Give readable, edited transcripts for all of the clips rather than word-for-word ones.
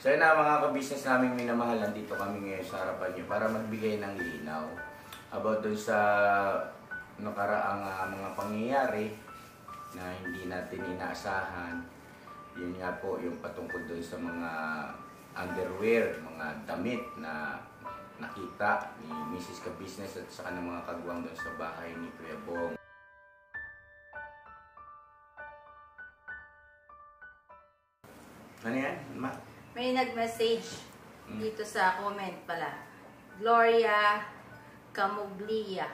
So yun na mga ka-business naming minamahal, nandito kami ngayon sa harapan nyo para magbigay ng linaw about dun sa nakaraang mga pangyayari na hindi natin inaasahan. Yun nga po yung patungkol dun sa mga underwear, mga damit na nakita ni Mrs. Ka-business at saka ng mga kagwang dun sa bahay ni Kuya Bong. Ano yan, Ma? May nag-message dito sa comment pala. Gloria Camuglia.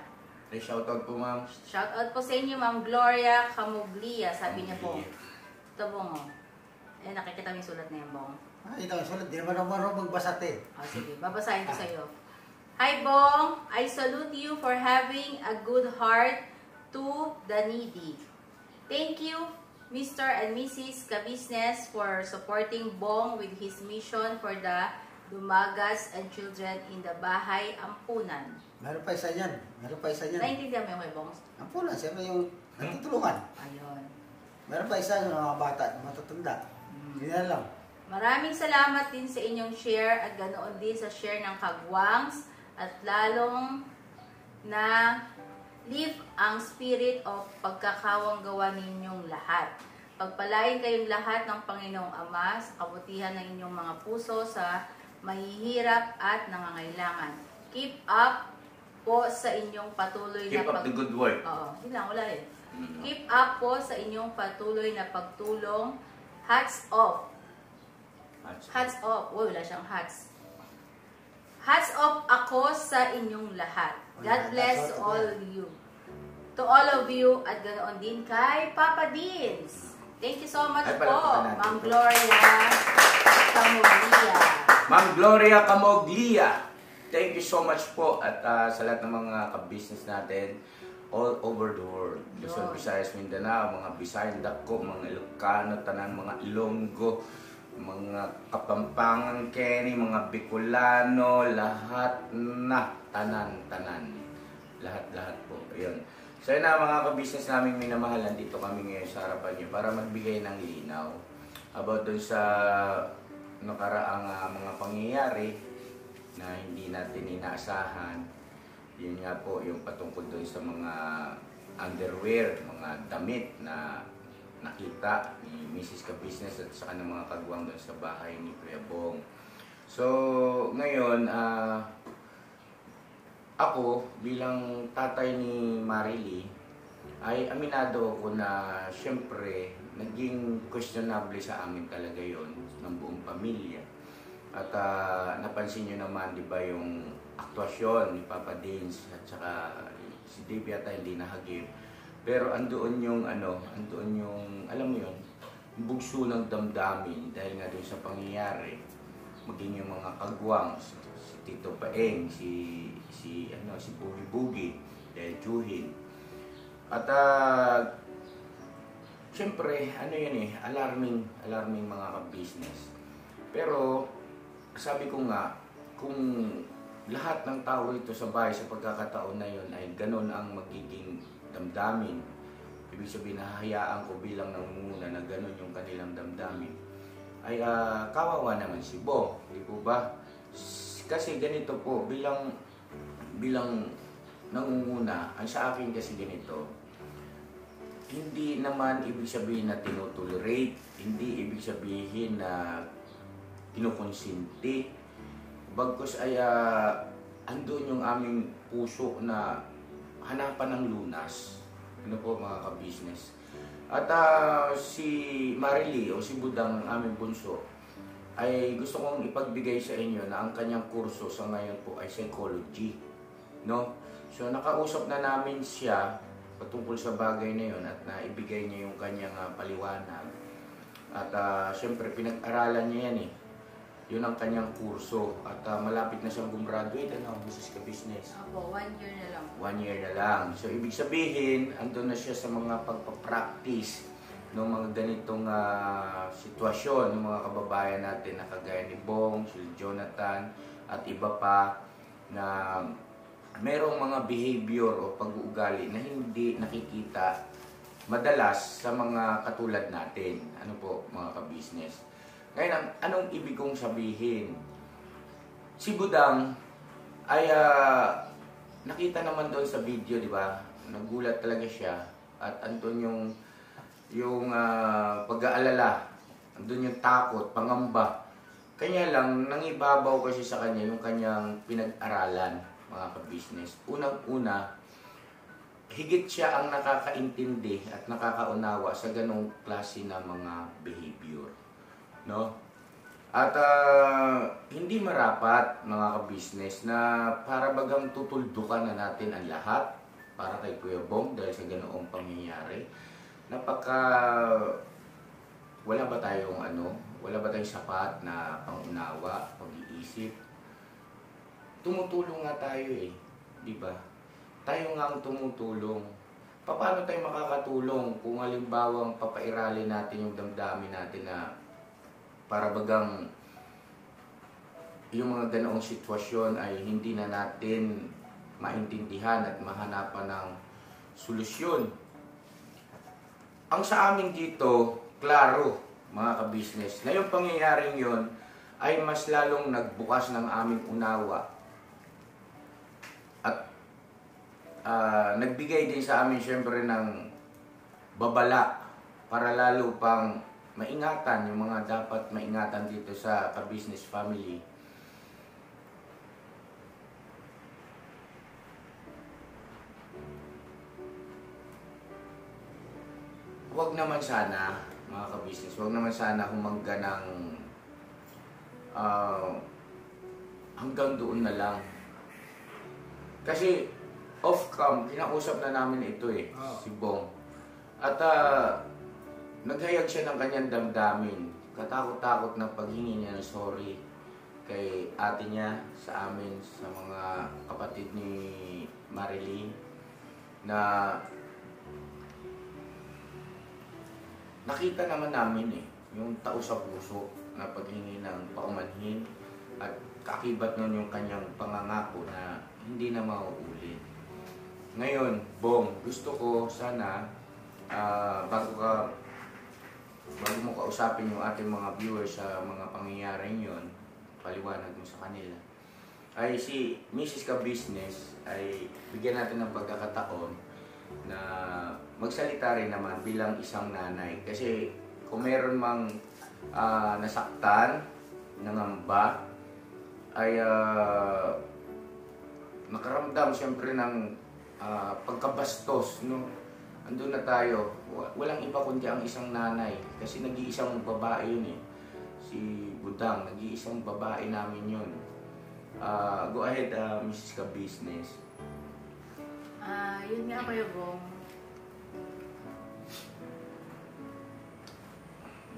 Ay, shoutout po, ma'am. Shoutout po sa inyo, Ma'am Gloria Camuglia. Sabi niya po. Ito Bong, oh. Eh, nakikita mo yung sulat na yan, Bong. Ito, sulat. Di naman ako marunong magbasa, te. Sige, babasahin ko sa'yo. Hi, Bong. I salute you for having a good heart to the needy. Thank you, Mr. and Mrs. Ka-business, for supporting Bong with his mission for the dumagas and children in the Bahay Ampunan. Meron pa isa yan. Meron pa isa yan. Naintindihan mo yung kay Bong? Ampunan, siyempre yung nagtutulungan. Ayun. Meron pa isa yung mga bata, matutunda. Yan lang. Maraming salamat din sa inyong share at ganoon din sa share ng kagwangs at lalong na live ang spirit of pagkakawang gawa ninyong lahat. Pagpalain kayong lahat ng Panginoong Ama sa kabutihan ng inyong mga puso sa mahihirap at nangangailangan. Keep up po sa inyong patuloy Keep up the good work. Oo, yun lang, wala eh. Keep up po sa inyong patuloy na pagtulong. Hats off. Hats off. Uy, wala siyang hats. Hats off ako sa inyong lahat. God bless all you. To all of you at ganoon din kay Papa Dins. Thank you so much po, Ma'am Gloria Camuglia. Ma'am Gloria Camuglia. Thank you so much po at sa lahat ng mga ka-business natin all over the world. Luzon, Visayas, Mindanao, mga Bisayan, Dako, mga Ilocano, tanan, mga Ilonggo, mga Kapampangan, Kenny, mga Bicolano, lahat na, tanan. Lahat po. Ayun. So yun na mga ka-business namin minamahal, nandito kami ngayon sa harapan nyo para magbigay ng linaw about dun sa nakaraang mga pangyayari na hindi natin inaasahan. Yun nga po yung patungkol doon sa mga underwear, mga damit na nakita ni Mrs. Ka-business at saka ng mga kagwang doon sa bahay ni Kuya Bong. So, ngayon, ako bilang tatay ni Marily ay aminado ako na siyempre naging questionable sa amin talaga yon ng buong pamilya. At napansin nyo naman, di ba, yung aktwasyon ni Papa Dins at saka si Dave yata hindi nahagip. Pero andoon yung andoon yung, alam mo yun, bugso ng damdamin dahil nga doon sa pangyayari. Maging yung mga kagwang, si Tito Paeng, si Bugi-Bugi, dahil Juhin. At siyempre, alarming mga ka-business. Pero sabi ko nga, kung lahat ng tao rito sa bahay sa pagkakataon na yun ay ganun ang magiging damdamin, ibig sabihin nahahayaan ko bilang nangunguna na ganun yung kanilang damdamin, ay kawawa naman si Bong, di po ba? Kasi ganito po, bilang nangunguna, ang sa akin kasi ganito, hindi naman ibig sabihin na tinotolerate, hindi ibig sabihin na kinukonsinti. Bagkus ay andun yung aming puso na hanapan ng lunas. Ano po mga ka-business. At si Marily o si Budang, aming bunso, ay gusto kong ipagbigay sa inyo na ang kanyang kurso sa ngayon po ay psychology. No? So nakausap na namin siya patungkol sa bagay na yun at naibigay niya yung kanyang paliwanag. At syempre pinag-aralan niya yan eh. Yun ang kanyang kurso at malapit na siyang gumraduate, Mrs. Ka-business. Opo, 1 year na lang. 1 year na lang. So, ibig sabihin, andun na siya sa mga pagpapractice ng mga ganitong sitwasyon ng mga kababayan natin na kagaya ni Bong, si Jonathan, at iba pa na merong mga behavior o pag-uugali na hindi nakikita madalas sa mga katulad natin. Ano po, mga ka-business. Ngayon, anong ibig kong sabihin? Si Budang ay nakita naman doon sa video, di ba? Nagulat talaga siya. At andun yung pag-aalala, andun yung takot, pangamba. Kanya lang, nangibabaw kasi sa kanya yung kanyang pinag-aralan, mga ka-business. Unang-una, higit siya ang nakakaintindi at nakakaunawa sa ganong klase na mga behavior. No? At hindi marapat, mga ka-business, na para bagang tutuldukan na natin ang lahat para kay Kuya Bong dahil sa ganoong pangyayari. Wala ba tayong sapat na pangunawa, pag-iisip? Tumutulong nga tayo eh, di ba? Tayo nga ang tumutulong. Paano tayo makakatulong kung halimbawa papairali natin yung damdamin natin na para bagang yung mga ganoong sitwasyon ay hindi na natin maintindihan at mahanapan ng solusyon. Ang sa amin dito, klaro, mga ka-business, na yung pangyayaring yon ay mas lalong nagbukas ng aming unawa at nagbigay din sa amin syempre ng babala para lalo pang maingatan yung mga dapat maingatan dito sa ka-business family. Huwag naman sana, mga ka-business, huwag naman sana humangga ng hanggang doon na lang. Kasi off-cam, kinausap na namin ito eh, si Bong. At naghayag siya ng kanyang damdamin. Katakot-takot na paghingi niya ng sorry kay ate niya, sa amin, sa mga kapatid ni Marilyn, na nakita naman namin eh, yung tao sa puso na paghingi ng paumanhin at kakibat nun yung kanyang pangangako na hindi na mauulit. Ngayon, Bong, gusto ko sana bago mo kausapin yung ating mga viewers sa mga pangyayaring yon, paliwanag mo sa kanila, ay si Mrs. Ka-Business ay bigyan natin ng pagkakataon na magsalita rin naman bilang isang nanay. Kasi kung meron mang nasaktan, nangamba, ay nakaramdam siyempre ng pagkabastos, no? Andun na tayo. Walang iba kundi ang isang nanay. Kasi nag-iisang babae yun eh. Si Budang, nag-iisang babae namin yun. Go ahead, Mrs. Ka-Business. Yun nga Kuya Bong.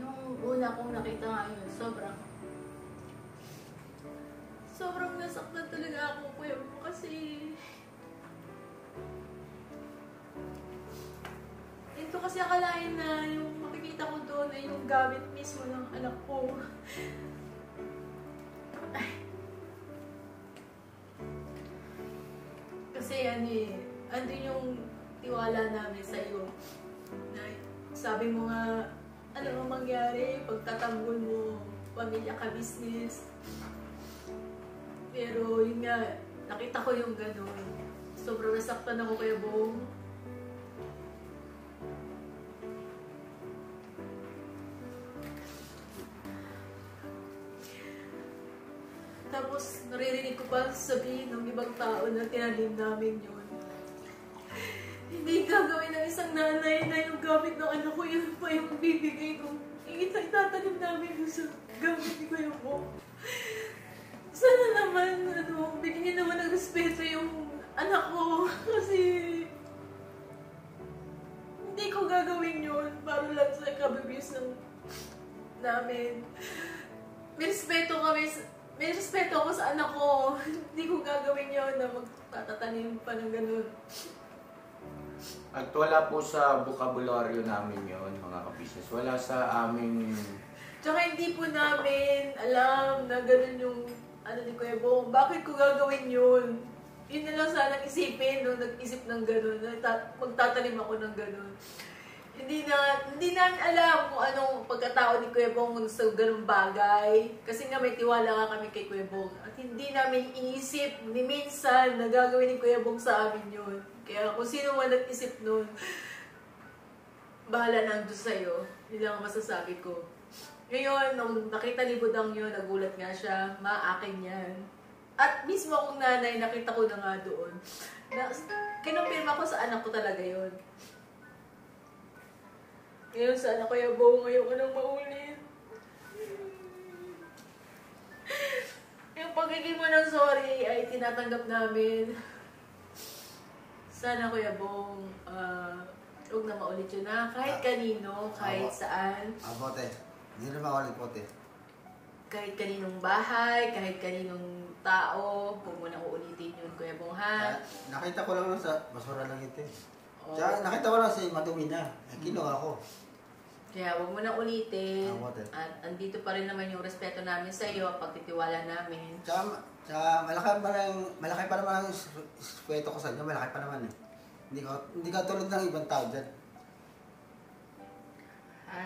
Nung una kong nakita nga yun, sobrang nasaktan talaga ako, Kuya Bong, kasi ito kasi akalain na yung makikita ko doon ay yung gamit mismo ng anak ko. Kasi andun yung tiwala namin sa iyo. Na sabi mo nga, ano ang mangyari pagtatanggol mo, pamilya ka, business. Pero yun nga, nakita ko yung gano'n. Sobrang nasaktan ako, Kuya Bong. Tapos naririnig ko pa sabihin ng ibang tao na tinanim namin yun. Hindi gagawin ng isang nanay na yung gamit ng anak ko, yun pa yung bibigay nung itatanim namin yung sa gamit ni Kuya Bong. Sana naman, bigyan naman ng respeto yung anak ko. Kasi hindi ko gagawin yun para lang sa kabibis namin. May respeto ako sa anak ko. Hindi ko gagawin yun na magtatatanim pa ng ganun. At wala po sa bokabularyo namin yon, mga ka-business. Wala sa aming... Tsaka hindi po namin alam na ganun yung ni Kuya Bong. Bakit ko gagawin yun? Yun na lang sanang isipin nung nag-isip ng ganun. Magtatanim ako ng ganun. hindi namin alam kung anong pagkatao ni Kuya Bong sa ganung bagay. Kasi nga may tiwala nga kami kay Kuya Bong. At hindi namin iisip ni minsan na gagawin ni Kuya Bong sa amin yun. Kaya kung sino man nag-isip nun, bahala na doon sa'yo. Yun lang ang masasabi ko. Ngayon, nung nakita ni Budang yun, nagulat nga siya, akin yan. At mismo akong nanay, nakita ko na nga doon. Kinumpirma ko sa anak ko talaga yun. Ngayon sana Kuya Bong, ngayon ko nang maulit. Yung pagiging mo ng sorry ay tinatanggap namin. Sana Kuya Bong, huwag na maulit yun na. Kahit kanino, kahit saan. Pote. Hindi na maulit, Pote. Kahit kaninong bahay, kahit kaninong tao, huwag mo na uulitin yun, Kuya Bong, ha? Nakita ko lang sa basura lang ito. Oh. Tsaka nakita ko lang si madumi na. Kinuha ko. Kaya huwag mo na ulitin. Pote. At andito pa rin naman yung respeto namin sa iyo, pagtitiwala namin. Tsaka malaki pa naman ang respeto ko sa inyo. Malaki pa naman eh. Hindi ka tulad ng ibang tao dyan.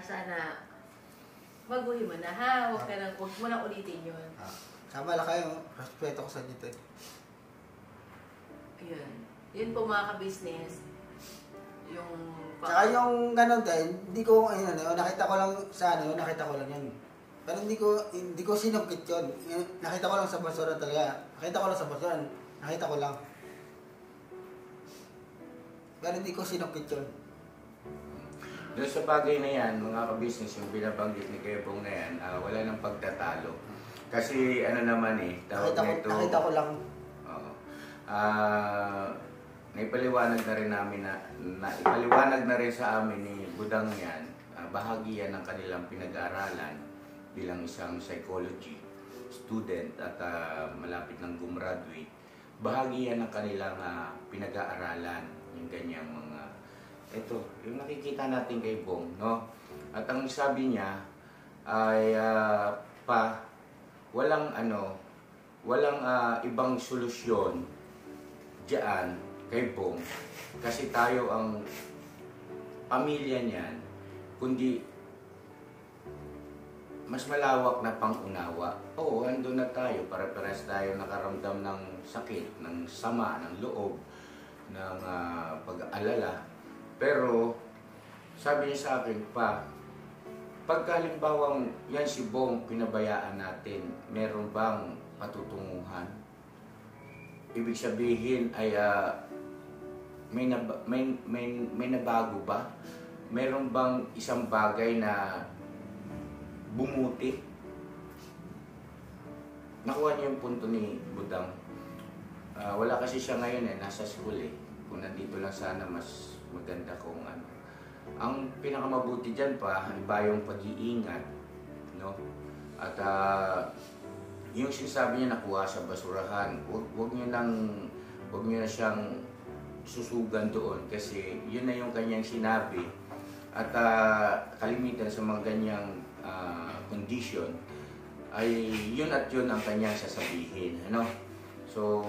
Sana baguhin mo na, ha? Huwag mo na ulitin yun. Tsaka malaki yung respeto ko sa inyo ito. Yun. Yun po mga ka-business. Yung... Tsaka yung ganun din, hindi ko, nakita ko lang sa nakita ko lang yun. Pero hindi ko sinungkit yun. Nakita ko lang sa basura talaga. Nakita ko lang sa basura, nakita ko lang. Pero hindi ko sinungkit yun. Doon sa bagay na yan, mga ka-business, yung binabanggit ni Kuya Bong na yan, wala nang pagtatalo. Kasi ano naman tawag nito... Nakita ko lang. Oo. Naipaliwanag na rin namin ipaliwanag na rin sa amin ni Budang yan, bahagi yan ng kanilang pinag-aaralan bilang isang psychology student at malapit ng gumraduate. Bahagi yan ng kanilang pinag-aaralan, yung ganyang mga, ito, yung nakikita natin kay Bong, no? At ang sabi niya ay walang ibang solusyon diyan kay Bong, kasi tayo ang pamilya niyan, kundi mas malawak na pangunawa. Oo, andun na tayo, para-pares tayo nakaramdam ng sakit, ng sama, ng loob, ng pag-aalala. Pero, sabi niya sa akin pagka halimbawang yan si Bong pinabayaan natin, meron bang patutunguhan? Ibig sabihin ay may nabago ba? Meron bang isang bagay na bumuti? Nakuha niyo yung punto ni Budang. Wala kasi siya ngayon nasa school Kung nandito lang sana, mas maganda kung ano. Ang pinakamabuti dyan iba yung pag-iingat, no? At yung sinasabi niya nakuha sa basurahan, huwag niyo na siyang susugan doon kasi yun na yung kanyang sinabi. At kalimitan sa mga ganyang condition ay yun at yun ang kanyang sasabihin, ano? So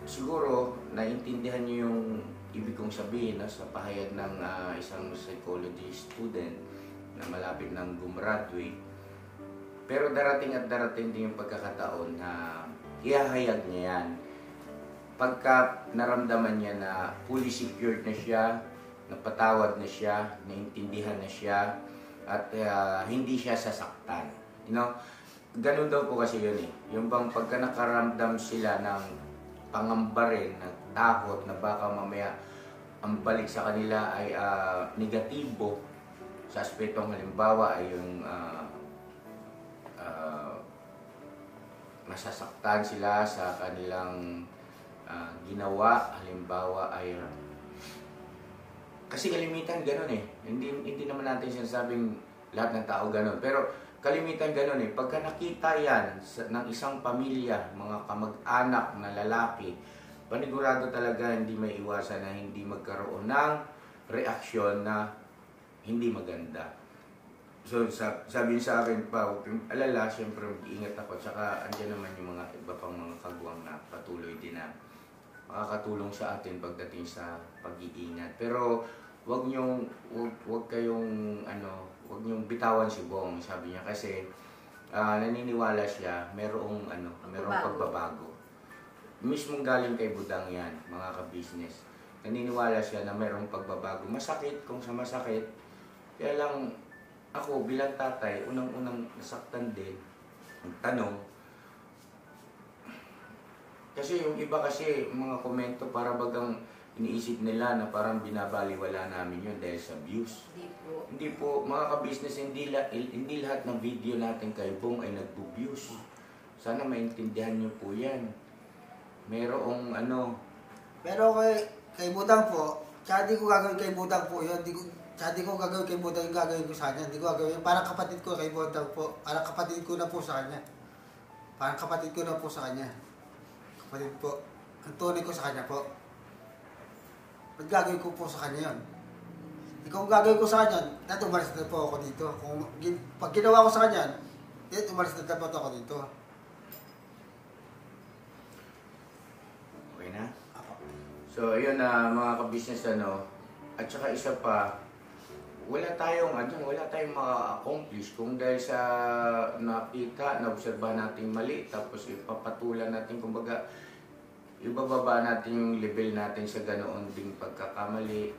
siguro naintindihan niyo yung ibig kong sabihin sa pahayag ng isang psychology student na malapit ng gumraduate. Pero darating at darating din yung pagkakataon na ihahayag niya yan. Pagka naramdaman niya na fully secured na siya, napatawad na siya, naintindihan na siya, at hindi siya sasaktan. You know? Ganun daw po kasi yun Yung bang pagka nakaramdam sila ng pangamba rin, takot na baka mamaya ang balik sa kanila ay negatibo sa aspetong halimbawa ay yung masasaktan sila sa kanilang ginawa, halimbawa ay kasi kalimitan ganun hindi naman natin sinasabing lahat ng tao ganun, pero kalimitan ganun pagka nakita yan ng isang pamilya, mga kamag-anak na lalaki, panigurado talaga hindi may iwasan na hindi magkaroon ng reaksyon na hindi maganda. So sabi sa akin huwag kang alala, siyempre mag-iingat ako, tsaka andyan naman yung mga iba pang mga kagwang na patuloy din na makakatulong sa atin pagdating sa pag-iingat. Pero wag kayong wag niyong bitawan si Bong, sabi niya kasi naniniwala siya merong pagbabago. Mismong galing kay Budang yan, mga ka-business. Naniniwala siya na merong pagbabago. Masakit kung sa masakit. Kaya lang ako bilang tatay, unang-unang nasaktan din. Ang tanong, kasi yung iba kasi mga komento para bagang iniisip nila na parang binabaliwala namin yun dahil sa views. Hindi po, mga ka-business, hindi lahat ng video natin kay Bong ay nagbo-views. Sana maintindihan niyo po yan. Merong Pero kay Budang po, tsaka di ko gagawin kay Budang po yun. Tsaka di ko gagawin kay Budang yung gagawin ko sa kanya. Di ko gagawin. Parang kapatid ko kay Budang po. Parang kapatid ko na po sa kanya. Parang kapatid ko na po sa kanya. Kapatid po. Ang tunay ko sa kanya po. Ba't gagawin ko po sa kanya yun? Kung gagawin ko sa kanya, umalis na po ako dito. Pag ginawa ko sa kanya, umalis na dapat ako dito. Okay na? So, ayun na mga ka-business at saka isa pa, wala tayong ma-accomplish kung dahil sa nakita, naobserbahan natin mali, tapos ipapatulan natin, kumbaga, ibababa natin yung level natin sa ganoon ding pagkakamali.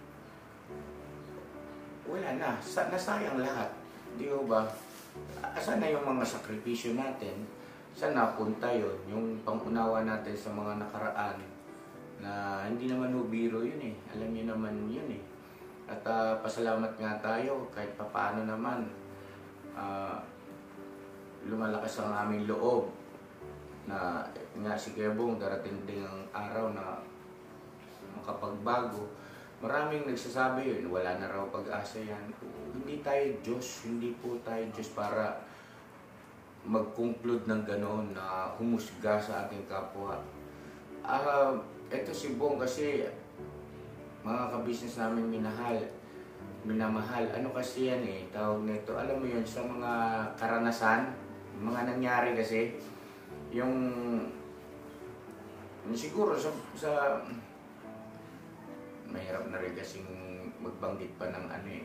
Wala na, nasayang lahat. Di ba? Asan na yung mga sakripisyo natin? Saan napunta yun? Yung pangunawa natin sa mga nakaraan na hindi naman biro yun eh. Alam niyo naman yun eh. At pasalamat nga tayo kahit papaano naman lumalakas ang aming loob na nga si Kuya Bong darating din ang araw na makapagbago. Maraming nagsasabi yun, wala na raw pag-asa yan. Hindi tayo Diyos, hindi po tayo Diyos para mag-conclude ng gano'n na humusga sa ating kapwa. Ito si Bong kasi mga ka-business namin minamahal. Ano kasi yan eh, tawag nito. Alam mo yun, sa mga karanasan, mga nangyari kasi, yung siguro sa mahirap na rin kasing magbanggit pa ng eh.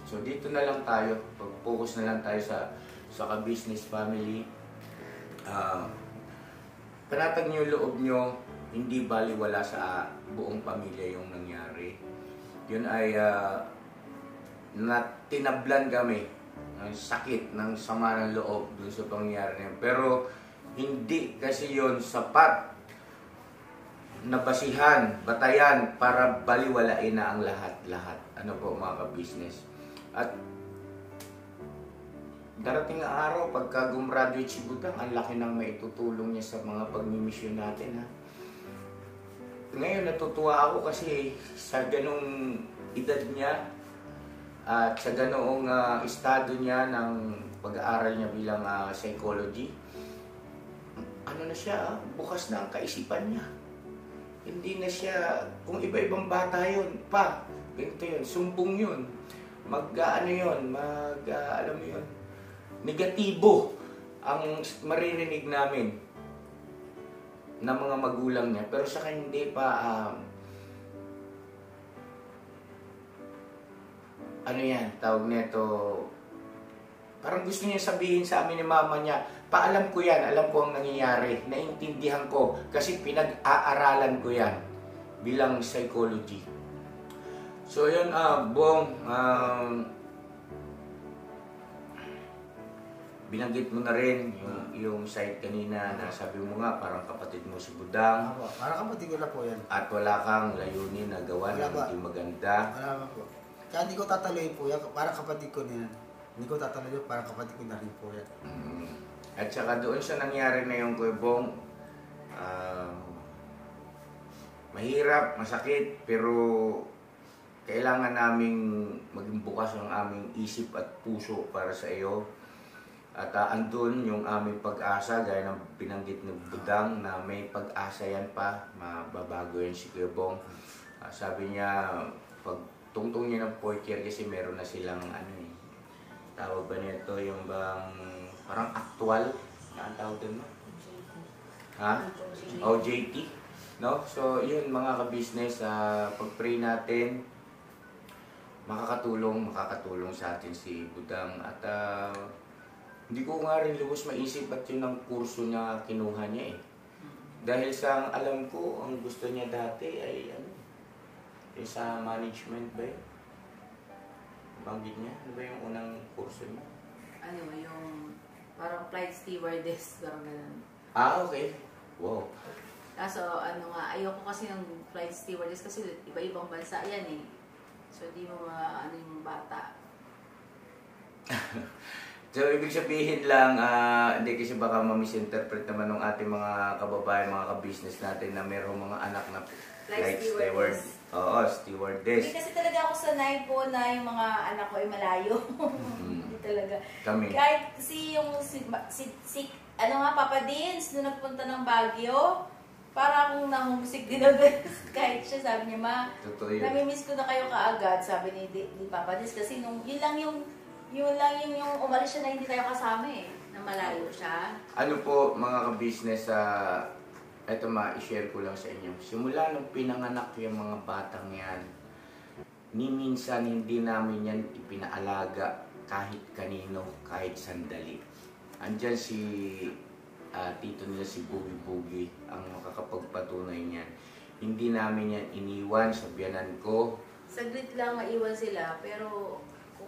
So dito na lang tayo, pag-focus na lang tayo sa ka-business family. Panatag niyo yung loob nyo, hindi baliwala sa buong pamilya yung nangyari. Yun ay tinablan kami ng sakit, ng sama ng loob dun sa pangyari na yun. Pero hindi kasi yun sapat na basihan, batayan para baliwalain na ang lahat-lahat. Ano po mga ka-business. At darating ang araw, pagka gumraduate si Budang, ang laki ng maitutulong niya sa mga pagmimisyon natin. Ngayon natutuwa ako kasi sa ganong edad niya at sa ganoong estado niya ng pag-aaral niya bilang psychology, ano na siya, bukas na ang kaisipan niya. Hindi na siya, kung iba-ibang bata yun, ganito yun, sumbong yun, alam mo yun, negatibo ang maririnig namin ng mga magulang niya. Pero sa kanya hindi pa, tawag nito, parang gusto niya sabihin sa amin ni mama niya, paalam ko yan, alam ko ang nangyayari, naintindihan ko, kasi pinag-aaralan ko yan bilang psychology. So yun, Bong, binanggit mo na rin yung site kanina na sabi mo nga parang kapatid mo si Budang. Parang kapatid ko na po yan. At wala kang layunin na gawa na hindi maganda. Wala po. Kaya hindi ko tataluin po yan, parang kapatid ko na yan. Hindi ko tataluin, parang kapatid ko na rin po yan. At saka doon sa nangyari na yung Kuya Bong, mahirap, masakit, pero kailangan naming maging bukas ang aming isip at puso para sa iyo. At andun yung aming pag-asa, gaya ng binanggit ng Budang na may pag-asa yan pa, mababago yan si Kuya Bong. Sabi niya, pag tungtong niya ng 4th year kasi meron na silang tawag ba nito yung bang parang actual na ang tawag din mo? OJT, no? So yun mga ka-business, pag-pray natin makakatulong sa atin si Budang at hindi ko nga rin lubos maisip at yun ang kurso na kinuha niya eh. Dahil sa alam ko, ang gusto niya dati ay sa management ba yun? Banggit niya? Ano ba yung unang kurso niya? Ano, yung parang flight stewardess, parang ganun. Okay. Wow. Kaso ano nga, ayoko kasi ng flight stewardess kasi iba-ibang bansa yan eh. So di mo ano yung bata. So, ibig sabihin lang, hindi kasi baka ma-misinterpret naman ng ating mga kababayan, mga ka-business natin na mayroong mga anak na flight steward. Oo, stewardess. Hindi kasi talaga ako sanay po na yung mga anak ko ay malayo. Hindi talaga. Kami. Kahit ano nga, Papa Dins, nung nagpunta ng Baguio, para akong na-homesick din agad. Kahit siya, sabi niya, Ma, namimiss ko na kayo kaagad, sabi ni Papa Dins. Kasi yun lang yung umalis siya na hindi tayo kasama eh, na malayo siya. Ano po mga ka-business, ito ma-share ko lang sa inyo. Simula nung pinanganak yung mga batang yan, ni minsan hindi namin yan ipinaalaga kahit kanino, kahit sandali. Andyan si tito nila si Bugi-Bugi ang makakapagpatunay niyan. Hindi namin yan iniwan sa biyanan ko. Saglit lang maiwan sila, pero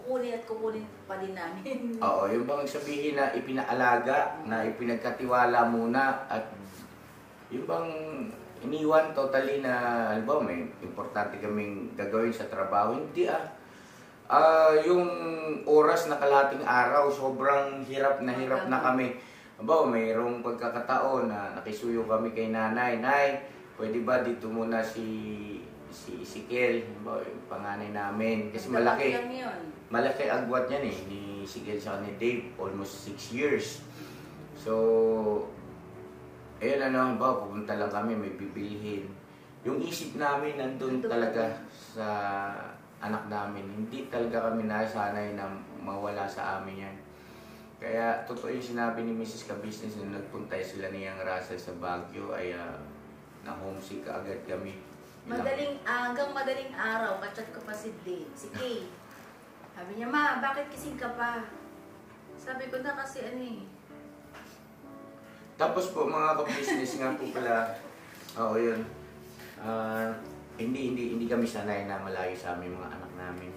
kukunin pa din namin. Oo, yung bang sabihin na ipinaalaga, na ipinagkatiwala muna, at yung bang iniwan totally na, halimbawa may importante kaming gagawin sa trabaho, hindi yung oras na kalahating araw, sobrang hirap na kami. Halimbawa, mayroong pagkakataon na nakisuyo kami kay nanay, Nay, pwede ba dito muna si Ezekiel, yung panganay namin, kasi malaki agwat niyan eh, ni Ezekiel sa ni Dave, almost 6 years. So, ayun pupunta lang kami, may bibilhin. Yung isip namin nandun talaga sa anak namin, hindi talaga kami nasanay na mawala sa amin yan. Kaya, totoo yung sinabi ni Mrs. Ka-Business na nagpunta sila niyang Russell sa Baguio, ay na-homesick agad kami. Hanggang madaling araw, kachat ko pa si Dave, si Kay. Sabi niya, Ma, bakit kising ka pa? Sabi ko na kasi Tapos po mga ka-business nga po pala, yun. Hindi kami sanay na malayo sa aming mga anak namin.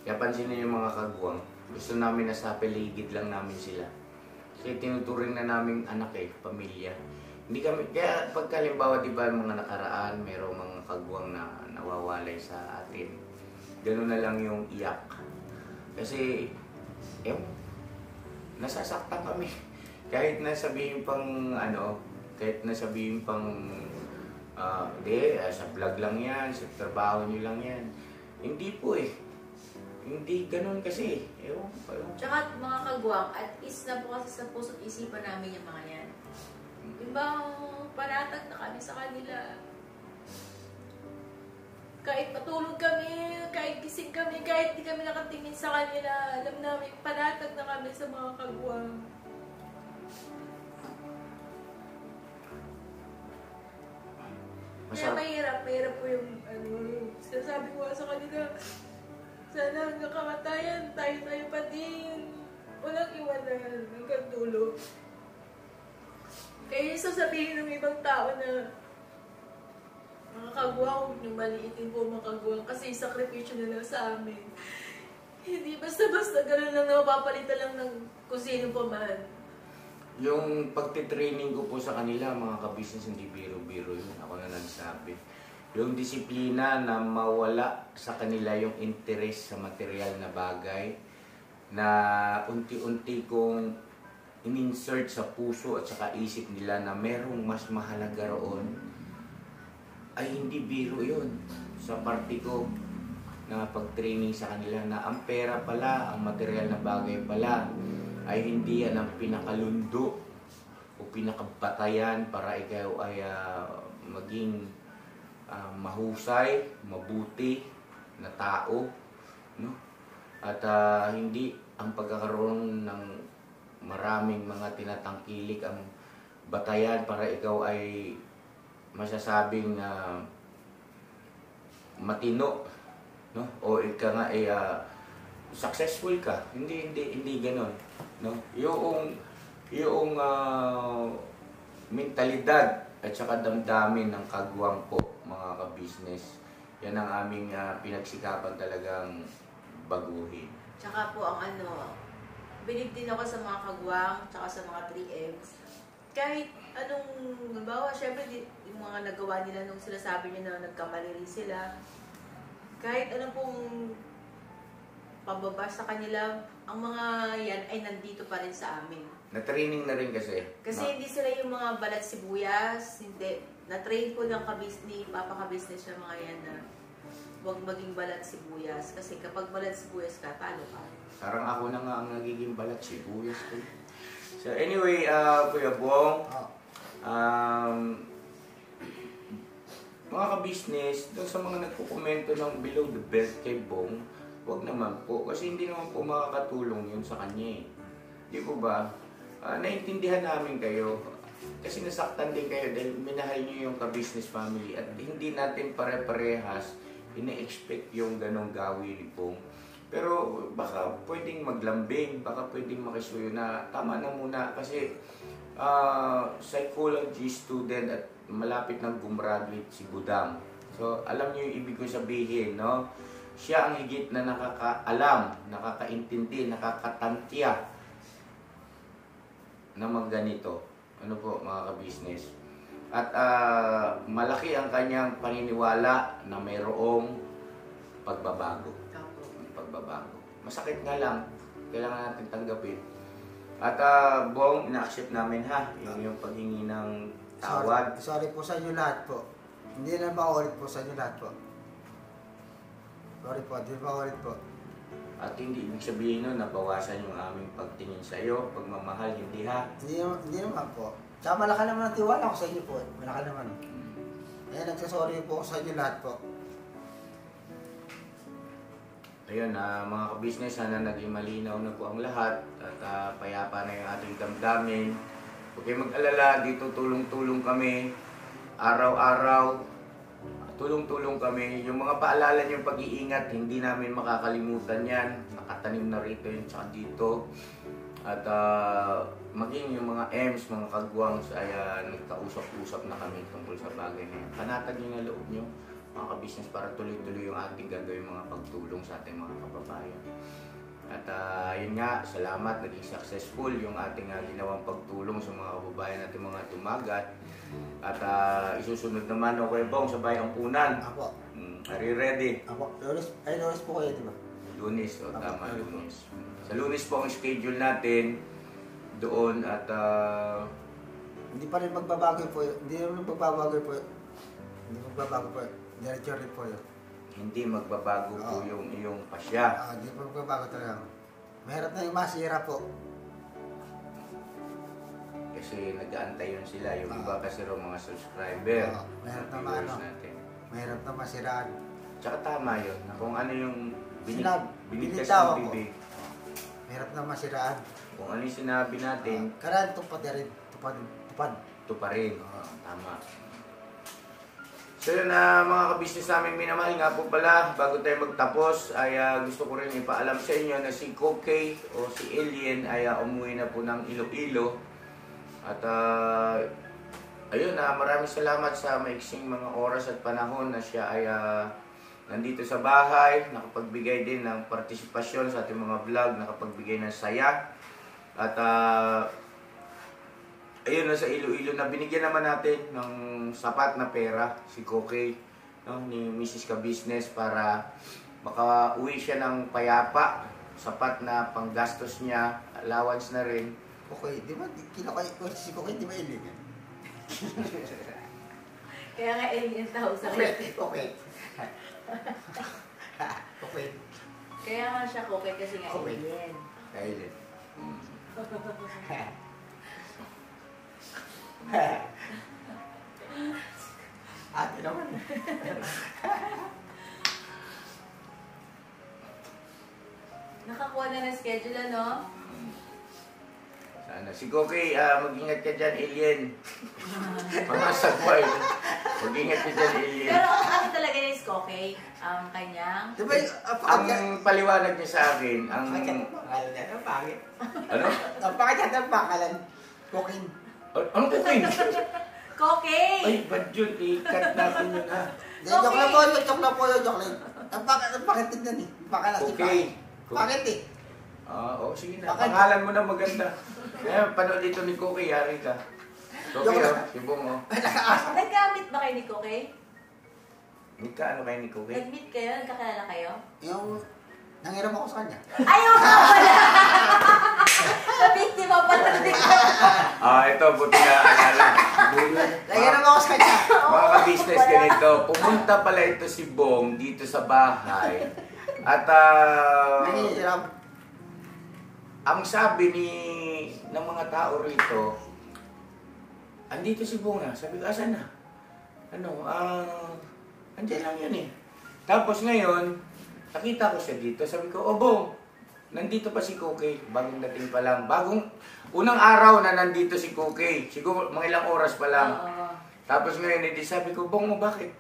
Kaya pansinin yung mga kagwang, gusto namin na sa paligid lang namin sila. Kasi tinuturing na namin anak pamilya. Hindi kami, kaya pagkalimbawa diba mga nakaraan, mayroong mga kagwang na nawawalay sa atin. Ganun na lang yung iyak. Kasi, nasasaktan kami. Kahit nasabihin pang, sa vlog lang yan, sa trabaho nyo lang yan. Hindi po Hindi ganun kasi. Tsaka mga kagwang, at least na po kasi sa puso't isipan namin yung mga yan. Ibang panatag na kami sa kanila. Kahit matulog kami, kahit gising kami, kahit di kami nakatingin sa kanila, alam namin, panatag na kami sa mga kagwang. Kaya mahirap po yung sinasabi ko sa kanila, sana hanggang kamatayan, tayo pa din. Walang iwanan hanggang dulo. Kaya yung sasabihin ng ibang tao na mga kagwang, yung maliitin po mga kagwang kasi yung sakripisyo nila sa amin. Hindi basta-basta gano'n lang na mapapalitan lang ng kung sino pa man. Yung pagtitraining ko po sa kanila, mga ka-business, hindi biro-biro yun. Ako na nagsabi. Yung disiplina na mawala sa kanila yung interest sa material na bagay, na unti-unti kong in-insert sa puso at saka isip nila na merong mas mahalaga roon, ay hindi biro yun. Sa party ko na pag-training sa kanila na ang pera pala, ang material na bagay pala, ay hindi yan ang pinakalundo o pinakabatayan para ikaw ay maging mahusay, mabuti na tao, no? At hindi ang pagkakaroon ng maraming mga tinatangkilik ang batayan para ikaw ay masasabing matino. no? O ika nga successful ka. Hindi ganoon, no? Yung mentalidad at saka damdamin ng kagwang po, mga ka-business. Yan ang aming pinagsikapan talagang baguhin. Tsaka po ang bilib din ako sa mga kagwang, tsaka sa mga 3Ms. Kahit anong, halimbawa, syempre yung mga nagawa nila nung sila sabi niya na nagkamali rin sila. Kahit anong pong pababa sa kanila, ang mga yan ay nandito pa rin sa amin. Na-training na rin kasi. Kasi hindi sila yung mga balat sibuyas, hindi. Na-train ko lang ni Papa ka-business yung mga yan na huwag maging balat sibuyas. Kasi kapag balat sibuyas ka, talo ka. Parang ako na nga ang nagiging balat sibuyas ko. So anyway, Kuya Bong, mga ka-business, doon sa mga nagkukomento ng below the belt kay Bong, huwag naman po. Kasi hindi naman po makakatulong yun sa kanya eh. Di po ba? Naintindihan namin kayo. Kasi nasaktan din kayo dahil minahal nyo yung ka-business family at hindi natin pare-parehas ina-expect yung ganong gawin ni Pong. Pero baka pwedeng maglambing, baka pwedeng makisuyo na tama na muna kasi psychology student at malapit ng gumraduate si Budang. So alam niyo yung ibig ko sabihin, no? Siya ang higit na nakakaalam, nakakaintindi, nakakatantya na magganito. Ano po mga ka-business? At malaki ang kanyang paniniwala na mayroong pagbabago. Pagbabago. Masakit nga lang, kailangan natin tanggapin. At Bong, ina-accept namin ha, yung paghingi ng tawad. Sorry po sa inyo lahat po. Hindi na maulit po sa inyo lahat po. Sorry po, hindi maulit po. At hindi ibig sabihin nun, nabawasan yung aming pagtingin sa iyo, pagmamahal, hindi ha? Hindi naman po. Tsaka malaki naman ang tiwala ko sa inyo po. Malaki naman. Kaya nagsasorry po ako sa inyo lahat po. Ayun, mga ka-business, sana naging malinaw na po ang lahat at payapa na yung ating damdamin. Huwag kayong mag-alala, dito tulong-tulong kami, araw-araw, tulong-tulong kami. Yung mga paalala niyong pag-iingat, hindi namin makakalimutan yan. Nakatanim na rito yun, tsaka dito. At maging yung mga M's, mga kagwangs, ay nagkausap-usap na kami tungkol sa bagay na yan. Panatag nyo na loob nyo, mga ka-business, para tuloy-tuloy yung ating gagawin mga pagtulong sa ating mga kababayan. At yun nga, salamat, naging successful yung ating ginawang pagtulong sa mga kababayan natin mga tumagat. At isusunod naman ako kay Bong sa Bayang Punan. Apo. Are you ready? Apo. Lunes po kayo, di ba? Lunes, tama, Lunes. Sa Lunes po ang schedule natin doon at hindi pa rin magbabago po yun. Hindi rin magbabago po yun. Hindi magbabago po yun. Diretso rin po yun. hindi magbabago po yung iyong pasya. Hindi po magbabago talaga. Mahirap na yung masira po. Kasi nag-aantay yun sila. Yung iba kasi rin mga subscriber. Mahirap na maano. Mahirap na masiraan. Tsaka tama yun. Kung ano yung binigkas binitaw ng bibig. Mahirap na masiraan. Kung ano yung sinabi natin. Karaan tupad na rin. Tupad. Tuparin. Tama. So yun na mga kabisnes namin minamahal nga po pala, bago tayo magtapos ay gusto ko rin ipaalam sa inyo na si Kokey o si Alien ay umuwi na po ng Iloilo. At ayun maraming salamat sa maiksing mga oras at panahon na siya ay nandito sa bahay, nakapagbigay din ng partisipasyon sa ating mga vlog, nakapagbigay ng saya. At ayun na sa Iloilo na binigyan naman natin ng sapat na pera si Kokey, no, ni Mrs. Ka-Business para makauwi siya ng payapa, sapat na panggastos niya, allowance na rin. Okay, di ba kinakaya ko si Kokey, di ba alien? Kaya nga alien tao sa Okay. Okay. Kaya nga siya Kokey kasi nga alien. Alien. Ate naman. Nakakuha na ng schedule, ano? Sana Ano, si Koki, mag-ingat ka dyan, alien. Mga sagway. Mag-ingat ka dyan, alien. Pero ano talaga ni Skoke? Kanyang... Diba, Ang paliwanag niya sa akin, ang... pangalan niya, ang pangit. Ano? Napakachat ang pangalan. Cooking. Anong cooking? Koke! Ay, ba't yun? I-cut natin yun, ha? Joke lang po yun, joke lang po yun, joke lang. Ang pangit tignan eh. Pangalan si Okay. Pangit eh. Sige na. Bakit? Pangalan mo na maganda. Panood dito ni Cookie, yari ka. Cookie, si Bong, Nagkamit ba kayo ni Koke? Meet ka, ano kayo ni Cookie? Nag-meet kayo? Nagkakilala kayo? Yung nangiram ako sa kanya. Ayaw ka pala! Nabiktima pala din Ito, buti na alala. Nangiram ako sa kanya. Mga ka-business ganito, pumunta pala ito si Bong dito sa bahay. At Nangiram. ang sabi ng mga tao rito, andito si Bong na. Sabi ko, asan na? Andiyan lang yun eh. Tapos ngayon, nakita ko siya dito. Sabi ko, Bong, nandito pa si Cookie. Bagong dating pa lang. Unang araw na nandito si Cookie. Siguro mga ilang oras pa lang. Tapos ngayon, sabi ko, Bong, bakit?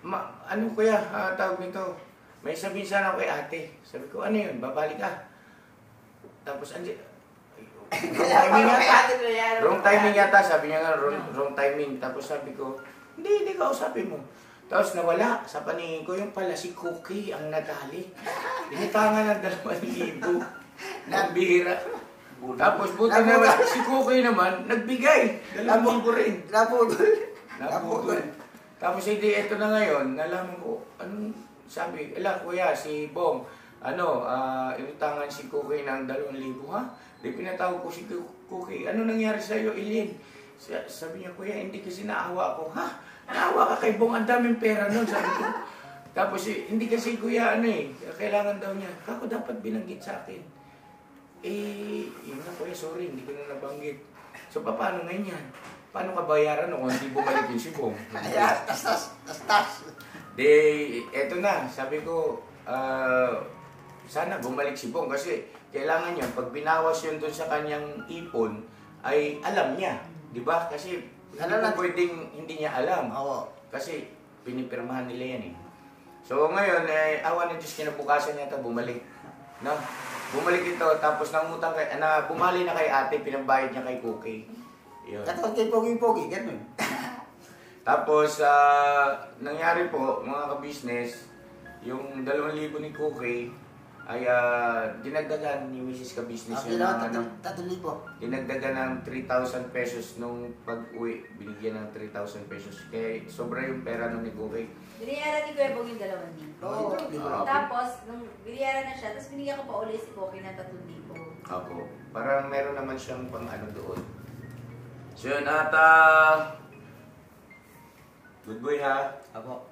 Ano kuya, tawag nito? May sabihin sana kay ate. Sabi ko, ano yun? Babalik ka. Tapos, wrong timing yata. Sabi niya nga, wrong timing. Tapos sabi ko, hindi kausapin mo. Tapos nawala sa paningin ko, yung pala si Cookie ang nadali. Initangan ng 2,000. Nabihira. Tapos buti naman, si Cookie naman, nagbigay. 2,000 rin. Napudol. Tapos hindi, ito na ngayon, nalaman ko, anong sabi, kuya, si Bong, inutangan si Cookie ng 2,000, ha? Di pinatawag ko si Cookie, ano nangyari sa'yo, Ilin? Sabi niya, kuya, hindi kasi naawa ako, ha? Naawa ka kay Bong, ang daming pera nun, sabi ko. Tapos, hindi kasi kuya, kailangan daw niya. Kako dapat binanggit sa akin. Yun na kuya, sorry, hindi ko na nabanggit. So, paano ngayon yan? Paano ka bayaran kung hindi bumalik yun si Bong? Ayan, tas. Eto na, sabi ko, sana bumalik si Bong kasi kailangan niya, pag binawas yun doon sa kanyang ipon, ay alam niya. Di ba? Kasi hindi ko pwedeng hindi niya alam. Kasi pinipirmahan nila yan eh. So ngayon, awa ng Diyos, kinabukasan niya ito, bumalik. No? Bumalik ito, tapos nangutang bumali na kay ate, pinambayad niya kay Cookie. Yun. Katawag kay Pogi, ganun. Tapos, nangyari po, mga ka-business, yung 2,000 ni Cookie ay dinagdagan ni Mrs. Ka-business yun ng 3,000. dinagdagan ng 3,000 pesos nung pag-uwi, binigyan ng 3,000 pesos. Kaya sobra yung pera nun ni Cookie. Biniyaran ni Kuya Bong yung 2,000. Oo. Tapos, nung biniyaran na siya, tapos binigyan ko pa ulit si Cookie ng 3,000. Ako. Parang meron naman siyang pang-ano doon. So yun, at good boy ha. Apo.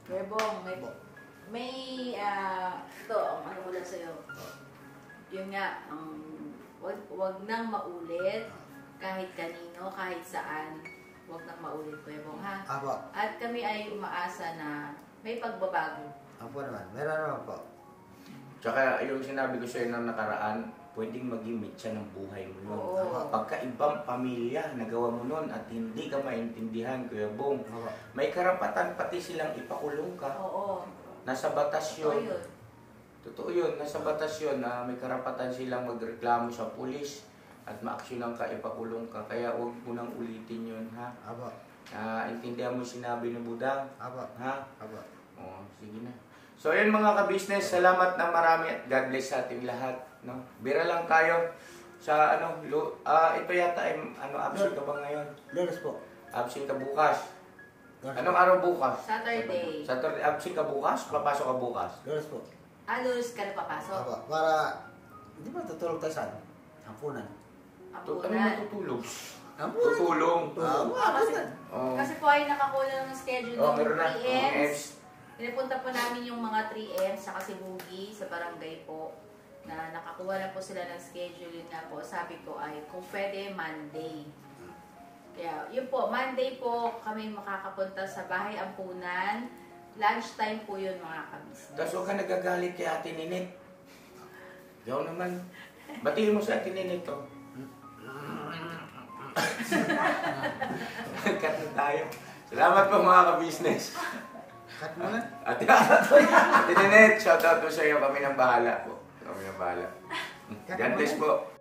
Kuya Bong, may ito, ang ano ko lang sa'yo. Yun nga, wag nang maulit kahit kanino, kahit saan. Wag nang maulit, Kuya Bong, ha? Apo. At kami ay umaasa na may pagbabago. Apo naman, meron naman po. Tsaka yung sinabi ko sa'yo ng nakaraan, pwedeng mag-imit siya ng buhay mo nun. Oo. Pagka ibang pamilya, nagawa mo nun at hindi ka maintindihan, Kuya Bong, Apo. may karapatan pati silang ipakulong ka. Oo. Nasa batas yun. Yun. Totoo yun, nasa batas yun na may karapatan silang magreklamo sa pulis at maaksyonan ka, ipakulong ka. Kaya huwag mo nang ulitin yun, ha? Apo. Intindihan mo yung sinabi ng Budang, Apo. ha? Apo. Oo, sige na. So yun mga ka-business, salamat na marami at God bless sa ating lahat. No? Bira lang tayo sa ito yata ay absent ka ba ngayon? Lunes po. Absent ka bukas. Lunes Anong po. araw bukas? Saturday. Saturday, absent ka bukas? Papasok ka bukas? Lunes po. Alos ka na papasok. Apo. Para, hindi ba tutulog tayo saan? Ampunan. Ano Ampunan. matutulog? Ampunan. Tutulong. Ampunan. Oh. Kasi po ay nakakulang ng schedule ng Meron na. 3Ms. Pinapunta po namin yung mga 3Ms sa Kasibugi, sa barangay po, na nakakuha na po sila ng schedule. Yun nga po, sabi ko ay kung pwede Monday. Kaya yun po, Monday po kami makakapunta sa Bahay Ampunan. Lunchtime po yun mga kabisnes. Tapos huwag ka nagagalit kay Ate Ninit. Ikaw naman. Batiin mo sa atin nito. Cut na tayo. Salamat po mga ka-business. Cut mo na. Ate Ninette, shoutout po sa iyo. Kami nang bahala po. Kami nang bahala. God bless po.